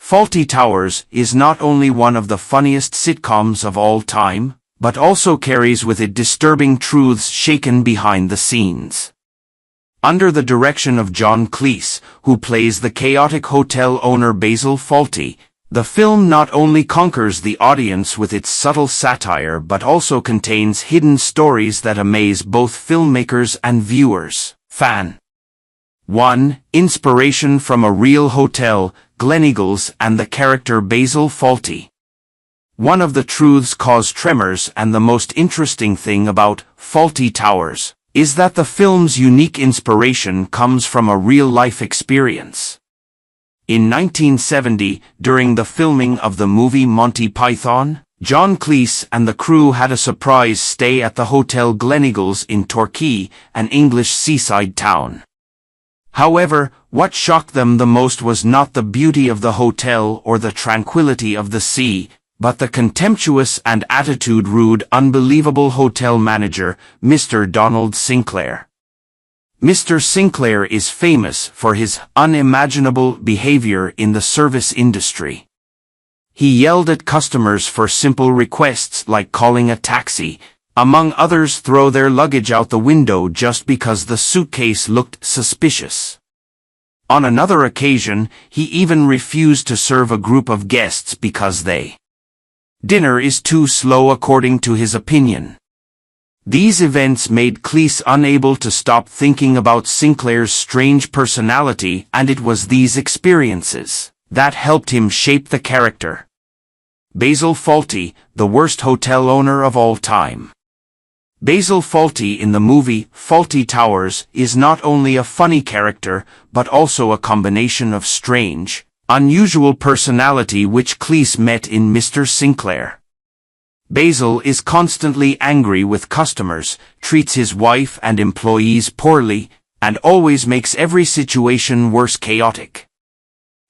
Fawlty Towers is not only one of the funniest sitcoms of all time, but also carries with it disturbing truths shaken behind the scenes. Under the direction of John Cleese, who plays the chaotic hotel owner Basil Fawlty, the film not only conquers the audience with its subtle satire but also contains hidden stories that amaze both filmmakers and viewers. Fan 1. Inspiration from a real hotel, Gleneagles, and the character Basil Fawlty. One of the truths cause tremors, and the most interesting thing about Fawlty Towers is that the film's unique inspiration comes from a real-life experience. In 1970, during the filming of the movie Monty Python, John Cleese and the crew had a surprise stay at the Hotel Gleneagles in Torquay, an English seaside town. However, what shocked them the most was not the beauty of the hotel or the tranquility of the sea, but the contemptuous and attitude-rude unbelievable hotel manager, Mr. Donald Sinclair. Mr. Sinclair is famous for his unimaginable behavior in the service industry. He yelled at customers for simple requests like calling a taxi, among others throw their luggage out the window just because the suitcase looked suspicious. On another occasion, he even refused to serve a group of guests because dinner is too slow according to his opinion. These events made Cleese unable to stop thinking about Sinclair's strange personality, and it was these experiences that helped him shape the character. Basil Fawlty, the worst hotel owner of all time. Basil Fawlty in the movie Fawlty Towers is not only a funny character, but also a combination of strange, unusual personality which Cleese met in Mr. Sinclair. Basil is constantly angry with customers, treats his wife and employees poorly, and always makes every situation worse chaotic.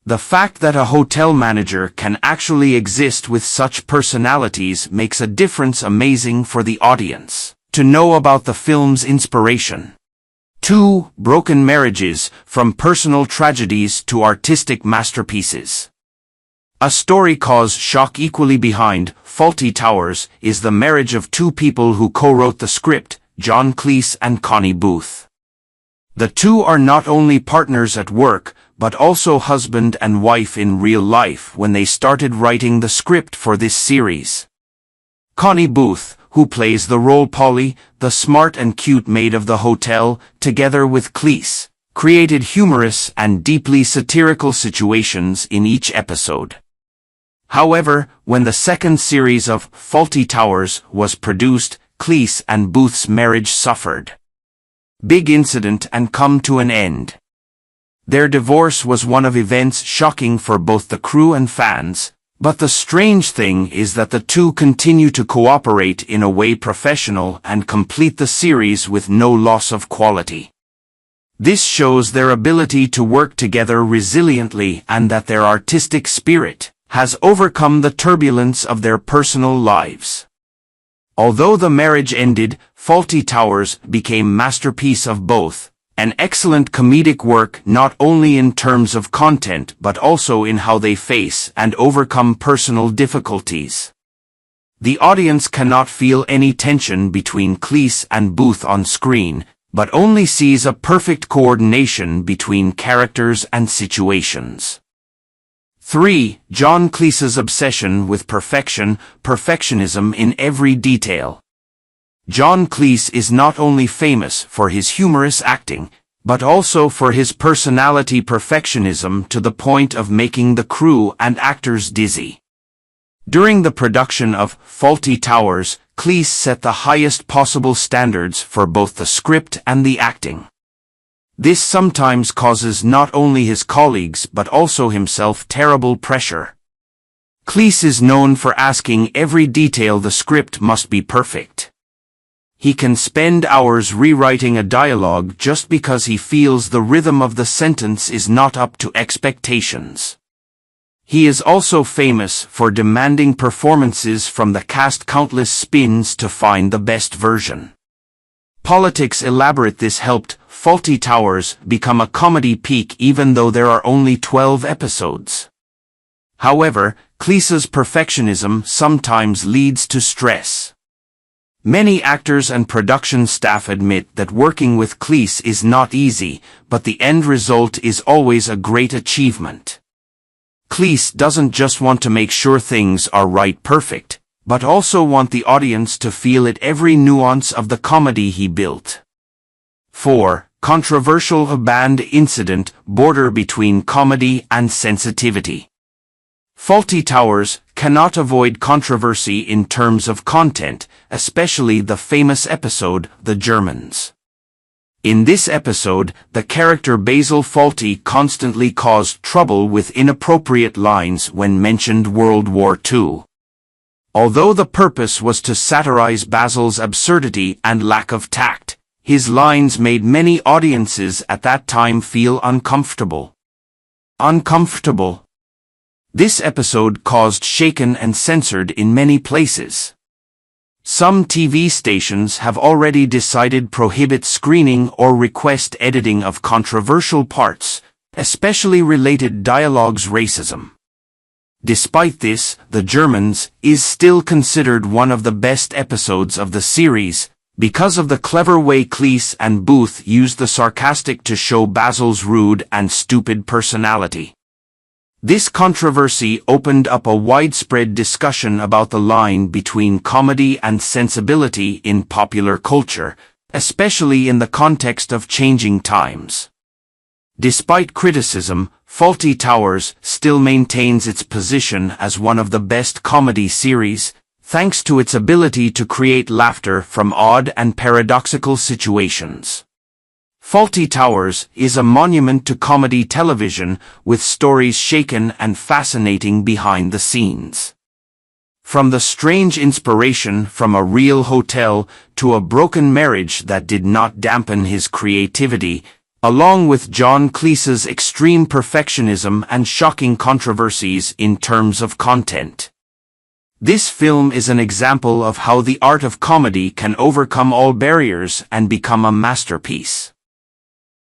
The fact that a hotel manager can actually exist with such personalities makes a difference amazing for the audience to know about the film's inspiration. 2. Broken marriages, from personal tragedies to artistic masterpieces. A story cause shock equally behind Fawlty Towers is the marriage of two people who co-wrote the script, John Cleese and Connie Booth. The two are not only partners at work, but also husband and wife in real life when they started writing the script for this series. Connie Booth, who plays the role Polly, the smart and cute maid of the hotel, together with Cleese, created humorous and deeply satirical situations in each episode. However, when the second series of Fawlty Towers was produced, Cleese and Booth's marriage suffered big incident and come to an end. Their divorce was one of events shocking for both the crew and fans, but the strange thing is that the two continue to cooperate in a way professional and complete the series with no loss of quality. This shows their ability to work together resiliently and that their artistic spirit has overcome the turbulence of their personal lives. Although the marriage ended, Fawlty Towers became masterpiece of both, an excellent comedic work not only in terms of content but also in how they face and overcome personal difficulties. The audience cannot feel any tension between Cleese and Booth on screen, but only sees a perfect coordination between characters and situations. 3. John Cleese's obsession with perfectionism in every detail. John Cleese is not only famous for his humorous acting, but also for his personality perfectionism to the point of making the crew and actors dizzy. During the production of Fawlty Towers, Cleese set the highest possible standards for both the script and the acting. This sometimes causes not only his colleagues but also himself terrible pressure. Cleese is known for asking every detail the script must be perfect. He can spend hours rewriting a dialogue just because he feels the rhythm of the sentence is not up to expectations. He is also famous for demanding performances from the cast, countless spins to find the best version. Politics elaborate this helped Fawlty Towers become a comedy peak even though there are only 12 episodes. However, Cleese's perfectionism sometimes leads to stress. Many actors and production staff admit that working with Cleese is not easy, but the end result is always a great achievement. Cleese doesn't just want to make sure things are right perfect, but also want the audience to feel it every nuance of the comedy he built. 4. Controversial band incident border between comedy and sensitivity. Fawlty Towers cannot avoid controversy in terms of content, especially the famous episode, The Germans. In this episode, the character Basil Fawlty constantly caused trouble with inappropriate lines when mentioned World War II. Although the purpose was to satirize Basil's absurdity and lack of tact, his lines made many audiences at that time feel uncomfortable. This episode caused shaken and censored in many places. Some TV stations have already decided prohibit screening or request editing of controversial parts, especially related dialogue's racism. Despite this, The Germans is still considered one of the best episodes of the series, because of the clever way Cleese and Booth used the sarcastic to show Basil's rude and stupid personality. This controversy opened up a widespread discussion about the line between comedy and sensibility in popular culture, especially in the context of changing times. Despite criticism, Fawlty Towers still maintains its position as one of the best comedy series, thanks to its ability to create laughter from odd and paradoxical situations. Fawlty Towers is a monument to comedy television, with stories shaken and fascinating behind the scenes. From the strange inspiration from a real hotel to a broken marriage that did not dampen his creativity, along with John Cleese's extreme perfectionism and shocking controversies in terms of content. This film is an example of how the art of comedy can overcome all barriers and become a masterpiece.